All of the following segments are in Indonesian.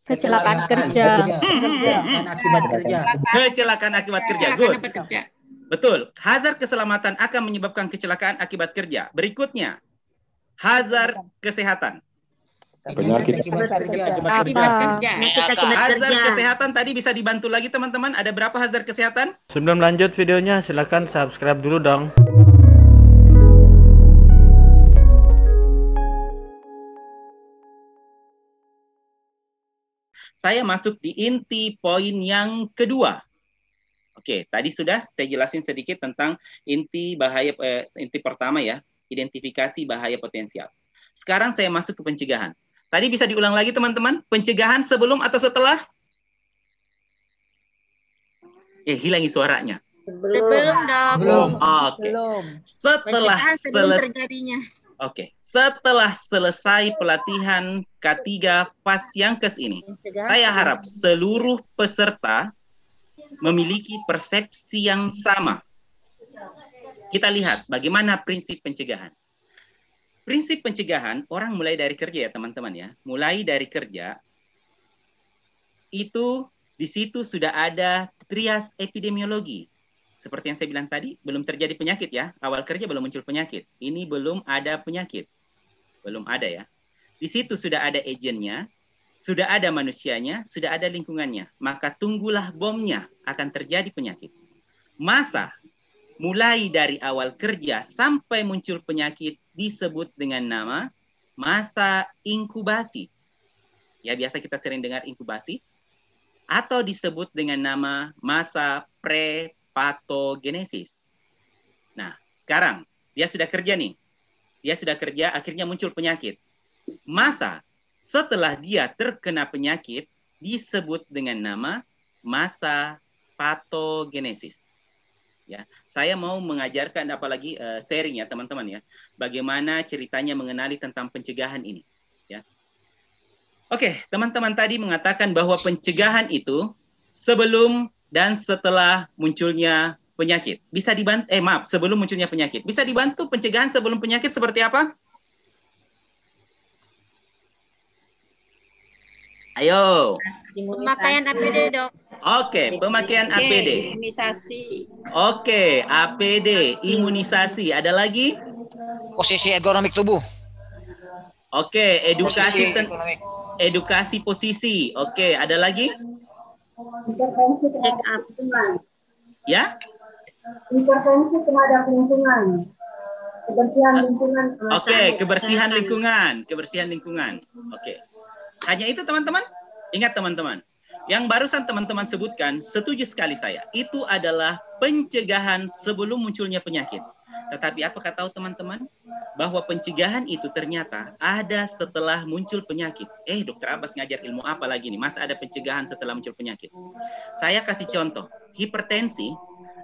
Kecelakaan kerja. Kecelakaan akibat kerja. Kecelakaan akibat kerja. Good. Betul. Hazard keselamatan akan menyebabkan kecelakaan akibat kerja. Berikutnya, hazard kesehatan. Penyakit akibat kerja. Hazard kesehatan tadi bisa dibantu lagi teman-teman. Ada berapa hazard kesehatan? Sebelum lanjut videonya, silakan subscribe dulu dong. Saya masuk di inti poin yang kedua. Oke, tadi sudah saya jelasin sedikit tentang inti pertama ya, identifikasi bahaya potensial. Sekarang saya masuk ke pencegahan. Tadi bisa diulang lagi teman-teman, pencegahan sebelum atau setelah? Hilangi suaranya. Sebelum dong. Belum. Oke. Setelah terjadinya. Oke, setelah selesai pelatihan K3 Pasyankes ini, saya harap seluruh peserta memiliki persepsi yang sama. Kita lihat bagaimana prinsip pencegahan. Prinsip pencegahan, orang mulai dari kerja ya teman-teman ya. Mulai dari kerja, itu di situ sudah ada trias epidemiologi. Seperti yang saya bilang tadi, belum terjadi penyakit ya. Awal kerja belum muncul penyakit. Ini belum ada penyakit. Belum ada ya. Di situ sudah ada agennya, sudah ada manusianya, sudah ada lingkungannya. Maka tunggulah bomnya, akan terjadi penyakit. Masa mulai dari awal kerja sampai muncul penyakit disebut dengan nama masa inkubasi. Ya, biasa kita sering dengar inkubasi. Atau disebut dengan nama masa patogenesis. Nah, sekarang dia sudah kerja nih. Dia sudah kerja, akhirnya muncul penyakit. Masa setelah dia terkena penyakit disebut dengan nama masa patogenesis. Ya, saya mau mengajarkan apalagi sharing ya teman-teman ya. Bagaimana ceritanya mengenali tentang pencegahan ini. Ya. Oke, teman-teman tadi mengatakan bahwa pencegahan itu sebelum dan setelah munculnya penyakit. Bisa dibantu, sebelum munculnya penyakit. Bisa dibantu pencegahan sebelum penyakit seperti apa? Ayo. Pemakaian APD, Dok. Oke, pemakaian APD. Imunisasi. Oke, APD, imunisasi. Ada lagi? Posisi ergonomik tubuh. Oke, edukasi posisi. Oke, ada lagi? Intervensi terhadap lingkungan. Ya? Intervensi terhadap lingkungan. Kebersihan lingkungan. Oke, kebersihan lingkungan. Kebersihan lingkungan. Oke. Hanya itu teman-teman? Ingat teman-teman. Yang barusan teman-teman sebutkan, setuju sekali saya. Itu adalah pencegahan sebelum munculnya penyakit. Tetapi apakah tahu teman-teman? Bahwa pencegahan itu ternyata ada setelah muncul penyakit. Dokter Abbas ngajar ilmu apa lagi nih? Masa ada pencegahan setelah muncul penyakit? Saya kasih contoh. Hipertensi.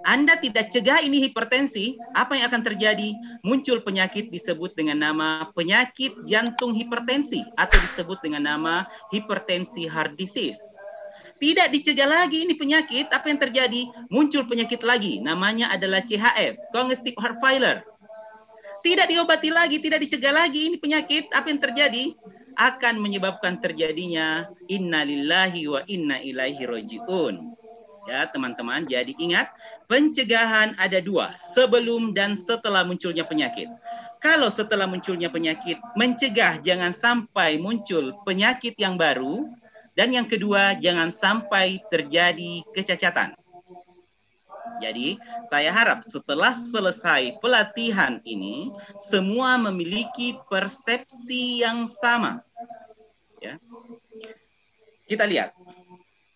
Anda tidak cegah ini hipertensi, apa yang akan terjadi? Muncul penyakit disebut dengan nama penyakit jantung hipertensi atau disebut dengan nama hipertensi heart disease. Tidak dicegah lagi ini penyakit, apa yang terjadi? Muncul penyakit lagi, namanya adalah CHF, congestive heart failure. Tidak diobati lagi, tidak dicegah lagi ini penyakit, apa yang terjadi? Akan menyebabkan terjadinya innalillahi wa inna ilaihi raji'un. Ya teman-teman, jadi ingat, pencegahan ada dua, sebelum dan setelah munculnya penyakit. Kalau setelah munculnya penyakit, mencegah jangan sampai muncul penyakit yang baru, dan yang kedua, jangan sampai terjadi kecacatan. Jadi, saya harap setelah selesai pelatihan ini, semua memiliki persepsi yang sama. Ya. Kita lihat.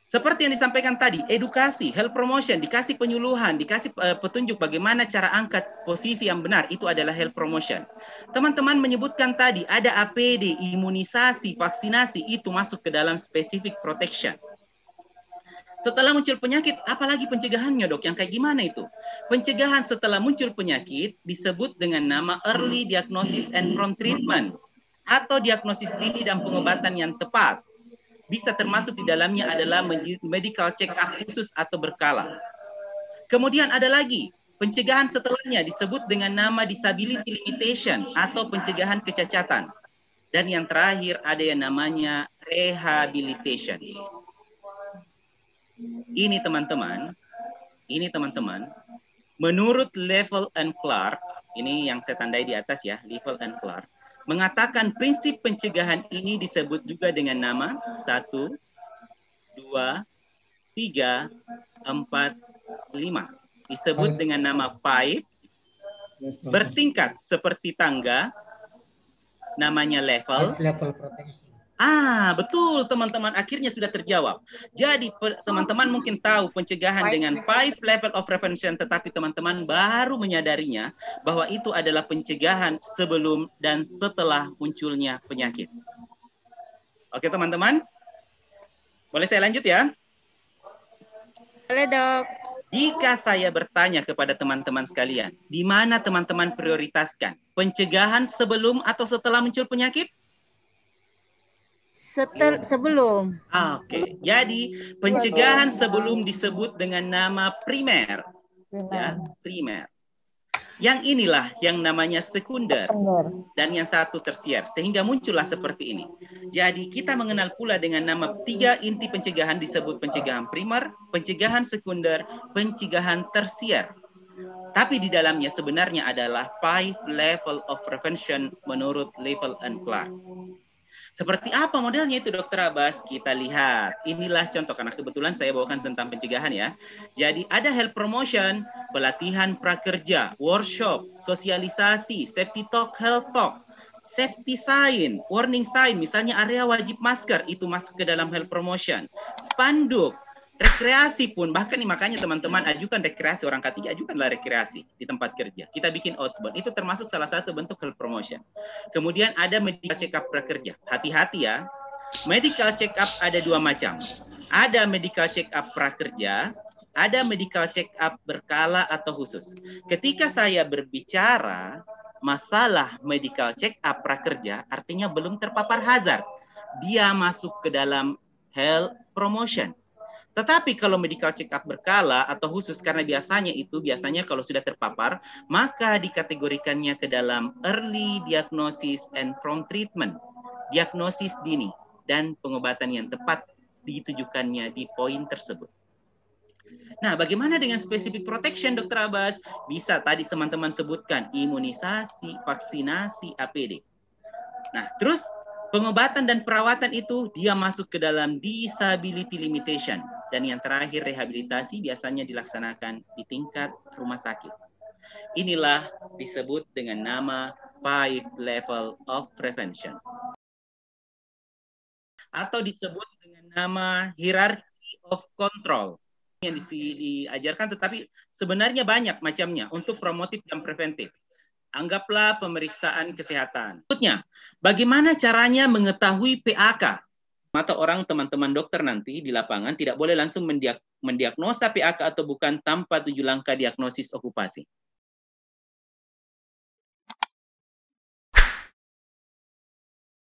Seperti yang disampaikan tadi, edukasi, health promotion, dikasih penyuluhan, dikasih petunjuk bagaimana cara angkat posisi yang benar, itu adalah health promotion. Teman-teman menyebutkan tadi, ada APD, imunisasi, vaksinasi, itu masuk ke dalam specific protection. Setelah muncul penyakit, apalagi pencegahannya dok? Yang kayak gimana itu? Pencegahan setelah muncul penyakit disebut dengan nama early diagnosis and prompt treatment, atau diagnosis dini dan pengobatan yang tepat. Bisa termasuk di dalamnya adalah medical check-up khusus atau berkala. Kemudian ada lagi, pencegahan setelahnya disebut dengan nama disability limitation atau pencegahan kecacatan. Dan yang terakhir ada yang namanya rehabilitation. Ini teman-teman, menurut Level and Clark, ini yang saya tandai di atas ya, Level and Clark, mengatakan prinsip pencegahan ini disebut juga dengan nama 1, 2, 3, 4, 5. Disebut dengan nama pipe, bertingkat seperti tangga, namanya level. Level protection. Betul teman-teman, akhirnya sudah terjawab. Jadi teman-teman mungkin tahu pencegahan dengan 5 level of prevention, tetapi teman-teman baru menyadarinya bahwa itu adalah pencegahan sebelum dan setelah munculnya penyakit. Oke teman-teman, boleh saya lanjut ya? Boleh, Dok. Jika saya bertanya kepada teman-teman sekalian, di mana teman-teman prioritaskan? Pencegahan sebelum atau setelah muncul penyakit? Sebelum. Oke, jadi pencegahan sebelum disebut dengan nama primer. Ya, primer. Yang inilah yang namanya sekunder dan yang satu tersier, sehingga muncullah seperti ini. Jadi kita mengenal pula dengan nama 3 inti pencegahan disebut pencegahan primer, pencegahan sekunder, pencegahan tersier. Tapi di dalamnya sebenarnya adalah 5 level of prevention menurut Level and Clark. Seperti apa modelnya itu Dr. Abbas? Kita lihat. Inilah contoh, karena kebetulan saya bawakan tentang pencegahan ya. Jadi ada health promotion, pelatihan prakerja, workshop, sosialisasi, safety talk, health talk, safety sign, warning sign, misalnya area wajib masker, itu masuk ke dalam health promotion. Spanduk, rekreasi pun, bahkan nih makanya teman-teman ajukan rekreasi, orang K3 ajukanlah rekreasi di tempat kerja. Kita bikin outbound, itu termasuk salah satu bentuk health promotion. Kemudian ada medical check up prakerja. Hati-hati ya, medical check up ada 2 macam. Ada medical check up prakerja, ada medical check up berkala atau khusus. Ketika saya berbicara masalah medical check up prakerja, artinya belum terpapar hazard. Dia masuk ke dalam health promotion. Tetapi kalau medical check up berkala atau khusus, karena biasanya kalau sudah terpapar, maka dikategorikannya ke dalam early diagnosis and prompt treatment. Diagnosis dini dan pengobatan yang tepat ditujukannya di poin tersebut. Nah, bagaimana dengan specific protection, Dr. Abbas? Bisa tadi teman-teman sebutkan imunisasi, vaksinasi, APD. Nah, terus pengobatan dan perawatan itu dia masuk ke dalam disability limitation. Dan yang terakhir rehabilitasi biasanya dilaksanakan di tingkat rumah sakit. Inilah disebut dengan nama 5 level of prevention. Atau disebut dengan nama hierarchy of control. Yang diajarkan, tetapi sebenarnya banyak macamnya untuk promotif dan preventif. Anggaplah pemeriksaan kesehatan. Berikutnya, bagaimana caranya mengetahui PAK? Mata orang teman-teman dokter nanti di lapangan tidak boleh langsung mendiagnosa PAK atau bukan tanpa 7 langkah diagnosis okupasi.